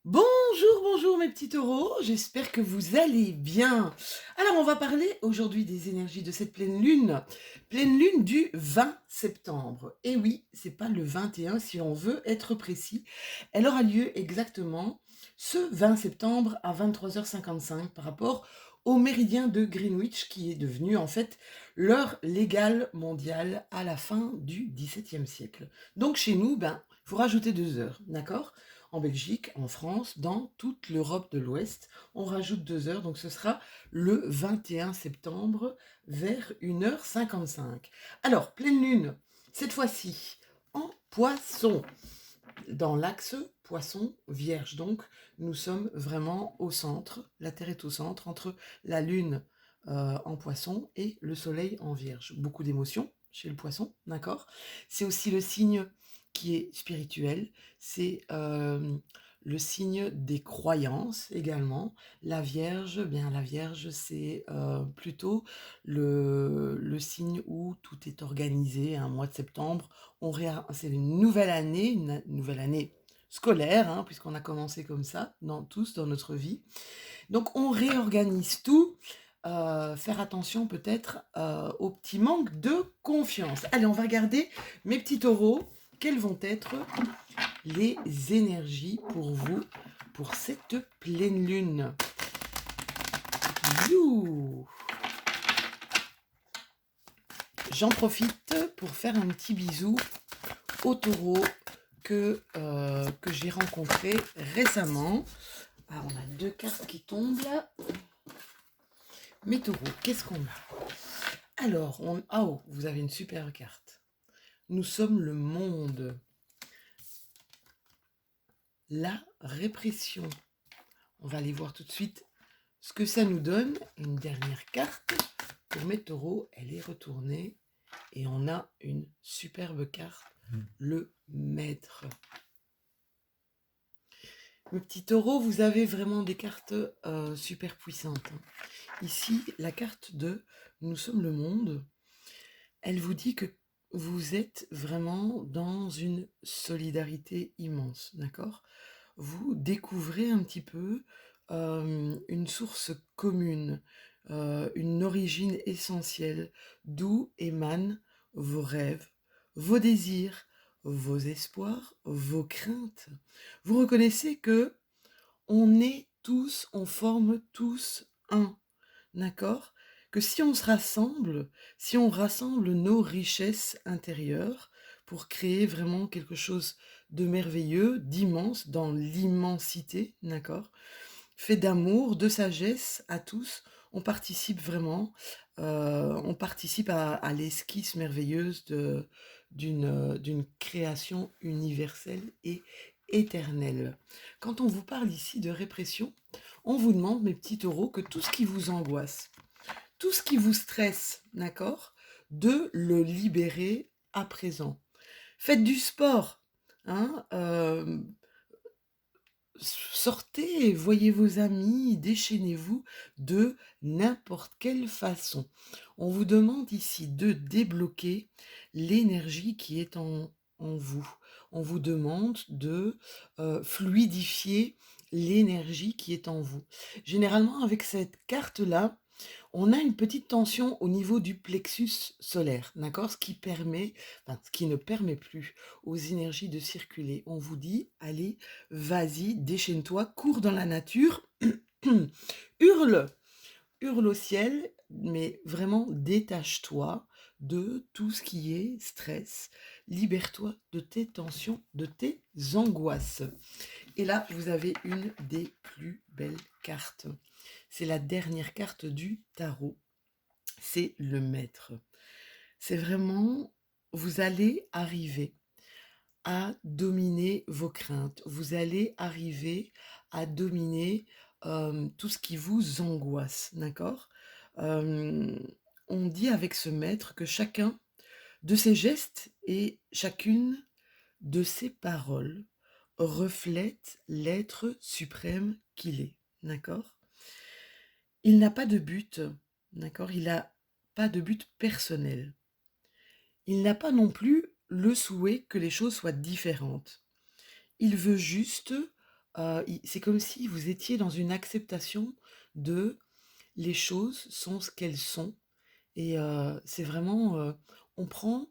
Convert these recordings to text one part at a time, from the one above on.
Bonjour mes petits taureaux, j'espère que vous allez bien. Alors on va parler aujourd'hui des énergies de cette pleine lune du 20 septembre. Et oui, c'est pas le 21 si on veut être précis. Elle aura lieu exactement ce 20 septembre à 23h55 par rapport au méridien de Greenwich qui est devenu en fait l'heure légale mondiale à la fin du XVIIe siècle. Donc chez nous, il faut rajouter 2 heures, d'accord? En Belgique, en France, dans toute l'Europe de l'Ouest. On rajoute 2 heures, donc ce sera le 21 septembre vers 1h55. Alors, pleine lune, cette fois-ci en poisson, dans l'axe poisson-vierge. Donc, nous sommes vraiment au centre, la Terre est au centre, entre la lune en poisson et le soleil en vierge. Beaucoup d'émotions chez le poisson, d'accord? C'est aussi le signe qui est spirituel, c'est le signe des croyances également. La Vierge, bien la Vierge, c'est plutôt le signe où tout est organisé, un mois de septembre. C'est une nouvelle année scolaire, hein, puisqu'on a commencé comme ça, tous dans notre vie. Donc on réorganise tout. Faire attention peut-être au petit manque de confiance. Allez, on va regarder mes petits taureaux. Quelles vont être les énergies pour vous pour cette pleine lune? You. J'en profite pour faire un petit bisou aux taureaux que j'ai rencontrés récemment. Ah, on a 2 cartes qui tombent là. Mes taureaux, qu'est-ce qu'on a? Alors, ah oh, vous avez une superbe carte. Nous sommes le monde. La répression. On va aller voir tout de suite ce que ça nous donne. Une dernière carte pour mes taureaux. Elle est retournée. Et on a une superbe carte. Le maître. Mes petits taureaux, vous avez vraiment des cartes super puissantes. Ici, la carte de Nous sommes le monde. Elle vous dit que vous êtes vraiment dans une solidarité immense, d'accord? Vous découvrez un petit peu une source commune, une origine essentielle, d'où émanent vos rêves, vos désirs, vos espoirs, vos craintes. Vous reconnaissez que on forme tous un. D'accord? Que si on se rassemble, si on rassemble nos richesses intérieures pour créer vraiment quelque chose de merveilleux, d'immense, dans l'immensité, d'accord? Fait d'amour, de sagesse à tous, on participe vraiment, on participe à l'esquisse merveilleuse d'une création universelle et éternelle. Quand on vous parle ici de répression, on vous demande, mes petits taureaux, que tout ce qui vous angoisse, tout ce qui vous stresse, d'accord, de le libérer à présent. Faites du sport, hein, sortez, voyez vos amis, déchaînez-vous de n'importe quelle façon. On vous demande ici de débloquer l'énergie qui est en vous. On vous demande de fluidifier l'énergie qui est en vous. Généralement, avec cette carte-là, on a une petite tension au niveau du plexus solaire, d'accord? Ce qui ne permet plus aux énergies de circuler. On vous dit, allez, vas-y, déchaîne-toi, cours dans la nature, hurle, hurle au ciel, mais vraiment détache-toi de tout ce qui est stress, libère-toi de tes tensions, de tes angoisses. Et là, vous avez une des plus belles cartes. C'est la dernière carte du tarot. C'est le maître. C'est vraiment, vous allez arriver à dominer vos craintes. Vous allez arriver à dominer tout ce qui vous angoisse, d'accord? Euh, on dit avec ce maître que chacun de ses gestes et chacune de ses paroles reflète l'être suprême qu'il est, d'accord? Il n'a pas de but, d'accord? Il n'a pas de but personnel. Il n'a pas non plus le souhait que les choses soient différentes. Il veut juste c'est comme si vous étiez dans une acceptation de les choses sont ce qu'elles sont et c'est vraiment, on prend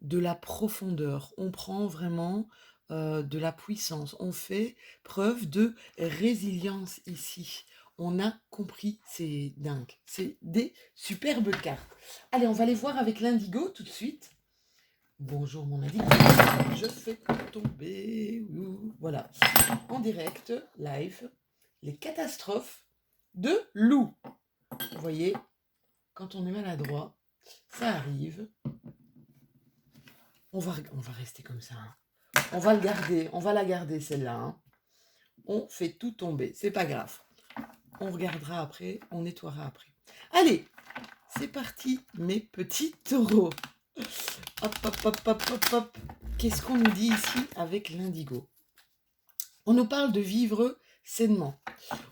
de la profondeur, on prend vraiment, de la puissance. On fait preuve de résilience ici. On a compris, c'est dingue. C'est des superbes cartes. Allez, on va les voir avec l'indigo tout de suite. Bonjour mon indigo, je fais tout tomber. Ouh, voilà, en direct, live, les catastrophes de loup. Vous voyez, quand on est maladroit, ça arrive. On va rester comme ça. Hein. On va le garder, on va la garder celle-là. Hein. On fait tout tomber, c'est pas grave. On regardera après, on nettoiera après. Allez, c'est parti, mes petits taureaux. Hop, hop, hop, hop, hop, hop. Qu'est-ce qu'on nous dit ici avec l'indigo? On nous parle de vivre sainement.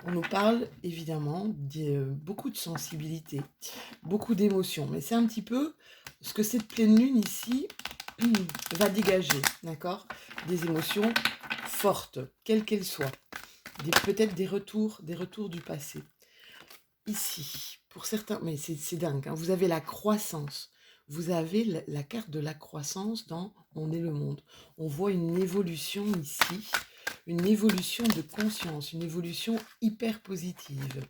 On nous parle évidemment de beaucoup de sensibilité, beaucoup d'émotions. Mais c'est un petit peu ce que cette pleine lune ici va dégager, d'accord? Des émotions fortes, quelles qu'elles soient. Peut-être des retours du passé. Ici, pour certains, mais c'est dingue, hein, vous avez la croissance. Vous avez la carte de la croissance dans On est le monde. On voit une évolution ici, une évolution de conscience, une évolution hyper positive.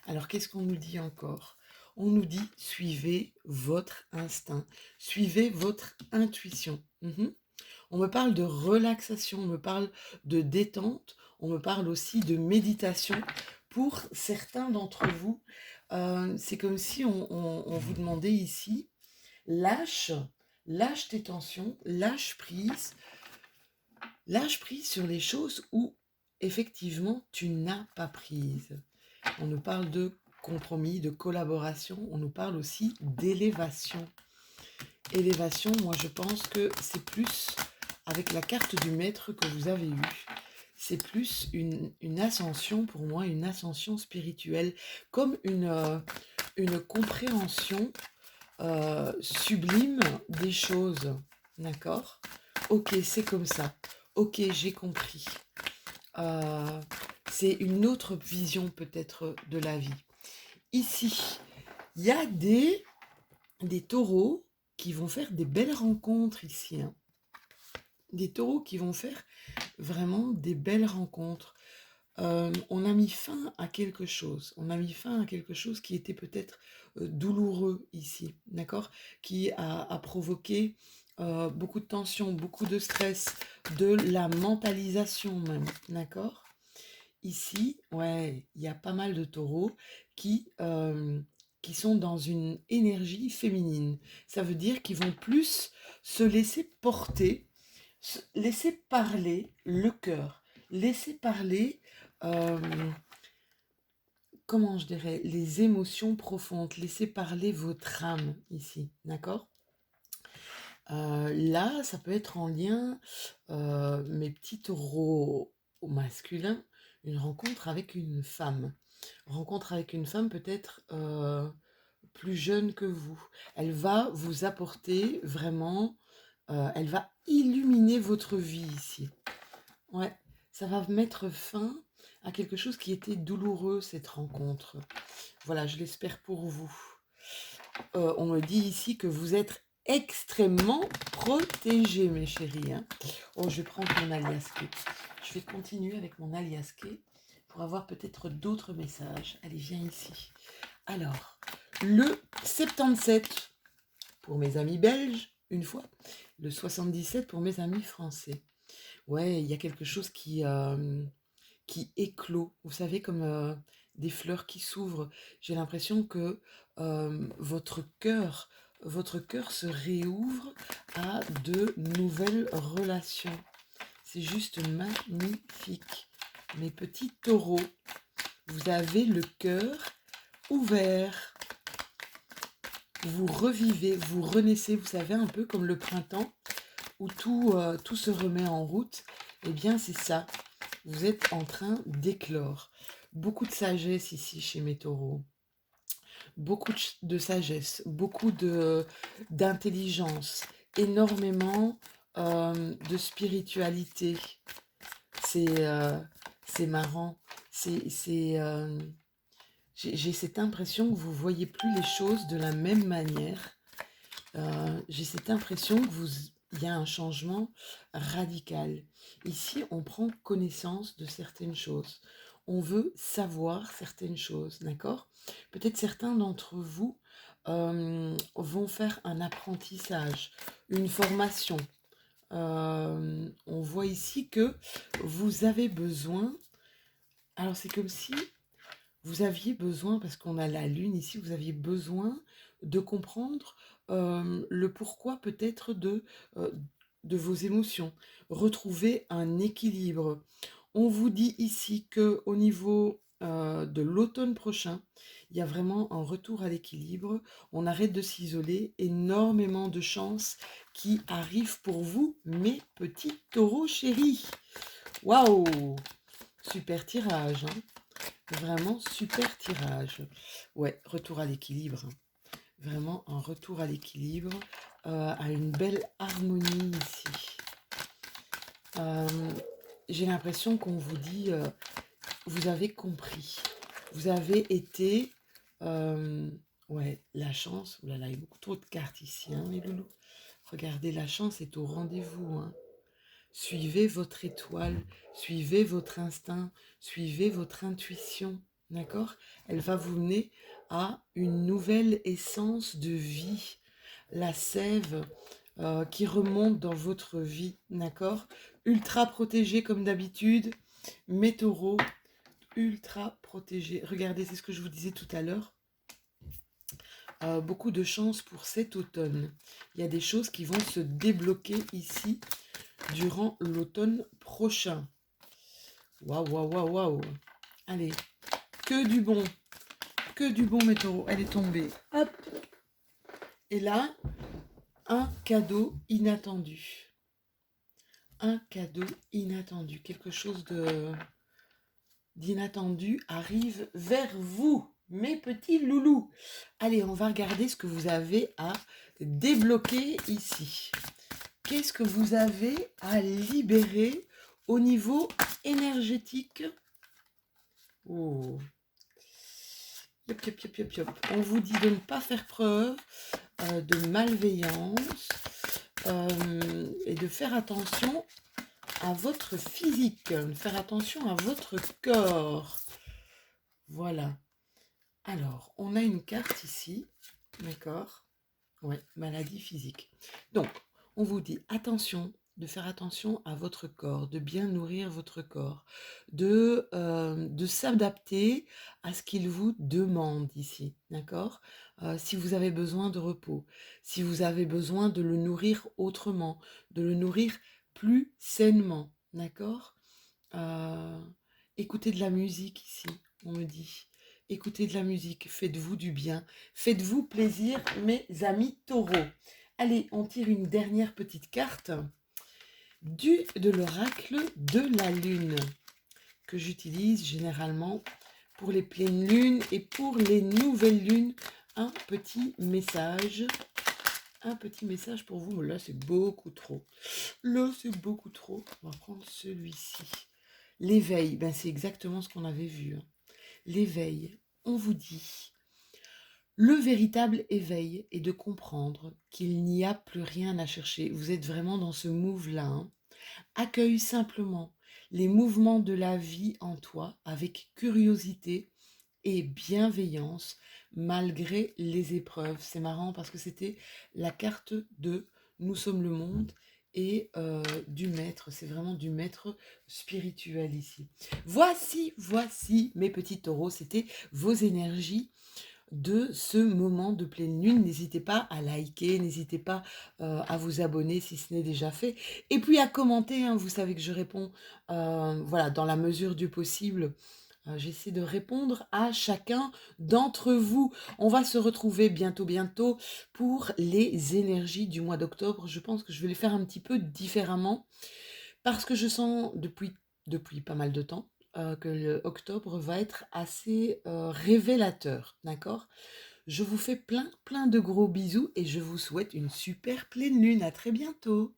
Alors, qu'est-ce qu'on nous dit encore? On nous dit, suivez votre instinct, suivez votre intuition. On me parle de relaxation, on me parle de détente, on me parle aussi de méditation. Pour certains d'entre vous, c'est comme si on vous demandait ici, lâche tes tensions, lâche prise sur les choses où effectivement tu n'as pas prise. On nous parle de compromis, de collaboration, on nous parle aussi d'élévation. Élévation, moi je pense que c'est plus, avec la carte du maître que vous avez eue, c'est plus une ascension pour moi, une ascension spirituelle, comme une compréhension sublime des choses. D'accord? Ok, c'est comme ça. Ok, j'ai compris. C'est une autre vision peut-être de la vie. Ici, il y a des taureaux qui vont faire des belles rencontres ici. Hein. Des taureaux qui vont faire vraiment des belles rencontres. On a mis fin à quelque chose. On a mis fin à quelque chose qui était peut-être douloureux ici, d'accord? Qui a provoqué beaucoup de tension, beaucoup de stress, de la mentalisation même, d'accord? Ici, ouais, il y a pas mal de taureaux qui sont dans une énergie féminine. Ça veut dire qu'ils vont plus se laisser porter, laisser parler le cœur, laisser parler, comment je dirais, les émotions profondes, laisser parler votre âme ici, d'accord? Là, ça peut être en lien, mes petits taureaux masculins, une rencontre avec une femme. Rencontre avec une femme peut-être plus jeune que vous. Elle va vous apporter vraiment, elle va illuminer votre vie ici. Ouais, ça va mettre fin à quelque chose qui était douloureux, cette rencontre. Voilà, je l'espère pour vous. On me dit ici que vous êtes extrêmement protégés, mes chéris. Hein. Oh, je vais prendre mon aliasqué. Je vais continuer avec mon aliasqué pour avoir peut-être d'autres messages. Allez, viens ici. Alors, le 77 pour mes amis belges, une fois. Le 77 pour mes amis français. Ouais, il y a quelque chose qui éclot. Vous savez, comme des fleurs qui s'ouvrent. J'ai l'impression que votre cœur se réouvre à de nouvelles relations. C'est juste magnifique. Mes petits taureaux, vous avez le cœur ouvert. Vous revivez, vous renaissez, vous savez, un peu comme le printemps, où tout se remet en route. Eh bien, c'est ça. Vous êtes en train d'éclore. Beaucoup de sagesse ici chez mes taureaux. Beaucoup de sagesse, beaucoup d'intelligence, énormément de spiritualité. C'est C'est marrant. J'ai cette impression que vous voyez plus les choses de la même manière. J'ai cette impression il y a un changement radical. Ici, on prend connaissance de certaines choses. On veut savoir certaines choses, d'accord? Peut-être certains d'entre vous vont faire un apprentissage, une formation. On voit ici que vous avez besoin. Alors c'est comme si vous aviez besoin, parce qu'on a la lune ici, vous aviez besoin de comprendre le pourquoi peut-être de vos émotions, retrouver un équilibre. On vous dit ici que au niveau de l'automne prochain, il y a vraiment un retour à l'équilibre. On arrête de s'isoler, énormément de chances qui arrivent pour vous, mes petits taureaux chéris. Waouh! Super tirage, hein. Vraiment super tirage. Ouais, retour à l'équilibre, hein. Vraiment un retour à l'équilibre, à une belle harmonie ici. Euh, j'ai l'impression qu'on vous dit, vous avez compris. Vous avez été... ouais, la chance. Oh là là, il y a beaucoup trop de cartes ici, hein, mes loulous. Regardez, la chance est au rendez-vous, hein. Suivez votre étoile, suivez votre instinct, suivez votre intuition, d'accord? Elle va vous mener à une nouvelle essence de vie, la sève qui remonte dans votre vie, d'accord? Ultra protégé comme d'habitude, mes taureaux, ultra protégé. Regardez, c'est ce que je vous disais tout à l'heure. Beaucoup de chance pour cet automne. Il y a des choses qui vont se débloquer ici durant l'automne prochain. Waouh, waouh, waouh, waouh. Allez, que du bon, mes taureaux. Elle est tombée. Hop. Et là, un cadeau inattendu. Un cadeau inattendu. Quelque chose d'inattendu arrive vers vous, mes petits loulous. Allez, on va regarder ce que vous avez à débloquer ici. Qu'est-ce que vous avez à libérer au niveau énergétique? Oh. Yop, yop, yop, yop, yop. On vous dit de ne pas faire preuve de malveillance et de faire attention à votre physique, de faire attention à votre corps. Voilà. Alors, on a une carte ici, d'accord? Ouais, maladie physique. Donc, on vous dit attention, de faire attention à votre corps, de bien nourrir votre corps, de s'adapter à ce qu'il vous demande ici, d'accord? Si vous avez besoin de repos, si vous avez besoin de le nourrir autrement, de le nourrir plus sainement, d'accord? Euh, écoutez de la musique ici, on me dit. Écoutez de la musique, faites-vous du bien, faites-vous plaisir, mes amis taureaux. Allez, on tire une dernière petite carte de l'oracle de la lune, que j'utilise généralement pour les pleines lunes et pour les nouvelles lunes. Un petit message pour vous. Là, c'est beaucoup trop. Là, c'est beaucoup trop. On va prendre celui-ci. L'éveil, ben c'est exactement ce qu'on avait vu, hein. L'éveil, on vous dit, le véritable éveil est de comprendre qu'il n'y a plus rien à chercher. Vous êtes vraiment dans ce move-là, hein. Accueille simplement les mouvements de la vie en toi avec curiosité et bienveillance malgré les épreuves. C'est marrant parce que c'était la carte de Nous sommes le monde et du maître. C'est vraiment du maître spirituel ici. Voici mes petits taureaux. C'était vos énergies de ce moment de pleine lune. N'hésitez pas à liker, n'hésitez pas à vous abonner si ce n'est déjà fait. Et puis à commenter, hein, vous savez que je réponds voilà, dans la mesure du possible. J'essaie de répondre à chacun d'entre vous. On va se retrouver bientôt pour les énergies du mois d'octobre. Je pense que je vais les faire un petit peu différemment parce que je sens depuis pas mal de temps que l'octobre va être assez révélateur, d'accord? Je vous fais plein de gros bisous et je vous souhaite une super pleine lune. À très bientôt.